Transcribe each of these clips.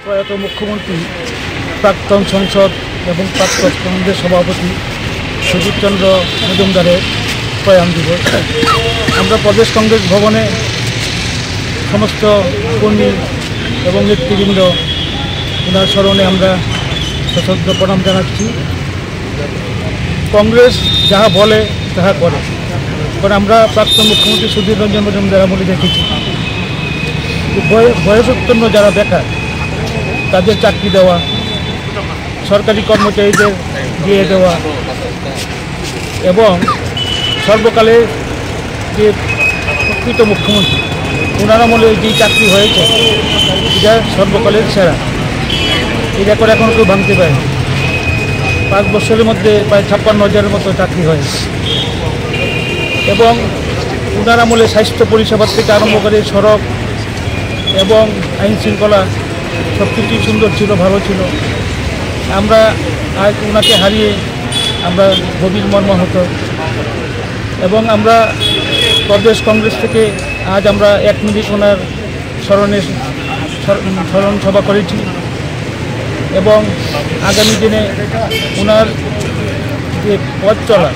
প্রয়াত মুখ্যমন্ত্রী, প্রাক্তন সংসদ এবং প্রাক্তন কংগ্রেস সভাপতি সুদীপ চন্দ্র মজুমদারের প্রয়াণ দিবস। আমরা প্রদেশ কংগ্রেস ভবনে সমস্ত কর্মী এবং নেতৃবৃন্দ ওনার স্মরণে আমরা সশ্রদ্ধ প্রণাম জানাচ্ছি। কংগ্রেস যাহা বলে তাহা করে, কারণ আমরা প্রাক্তন মুখ্যমন্ত্রী সুদীপ রঞ্জন মজুমদার আমলে দেখেছি বয়সোত্তীর্ণ যারা বেকার তাদের চাকরি দেওয়া, সরকারি কর্মচারীদের দিয়ে দেওয়া এবং সর্বকালে যে প্রকৃত মুখ্যমন্ত্রী ওনার আমলে যেই চাকরি হয়েছে এটা সর্বকালের সেরা। এই রেকর্ড এখন কেউ ভাঙতে পারে। 5 বছরের মধ্যে প্রায় 56,000-এর মতো চাকরি হয়েছে এবং ওনার আমলে স্বাস্থ্য পরিষেবার থেকে আরম্ভ করে সড়ক এবং আইন শৃঙ্খলা সব কিছুই সুন্দর ছিল, ভালো ছিল। আমরা আজ ওনাকে হারিয়ে আমরা গভীর মর্মাহত এবং আমরা প্রদেশ কংগ্রেস থেকে আজ আমরা 1 মিনিট ওনার স্মরণ সভা করেছি এবং আগামী দিনে ওনার যে পথ চলা,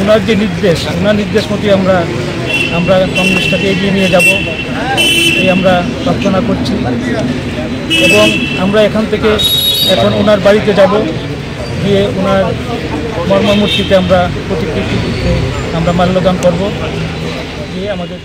ওনার যে ওনার নির্দেশ মতো আমরা কংগ্রেসটাকে এগিয়ে নিয়ে যাব এই আমরা প্রার্থনা করছি। এবং আমরা এখান থেকে এখন ওনার বাড়িতে যাব, গিয়ে ওনার মর্মমূর্তিতে আমরা প্রতিকৃতিতে আমরা মাল্যদান করব, গিয়ে আমাদের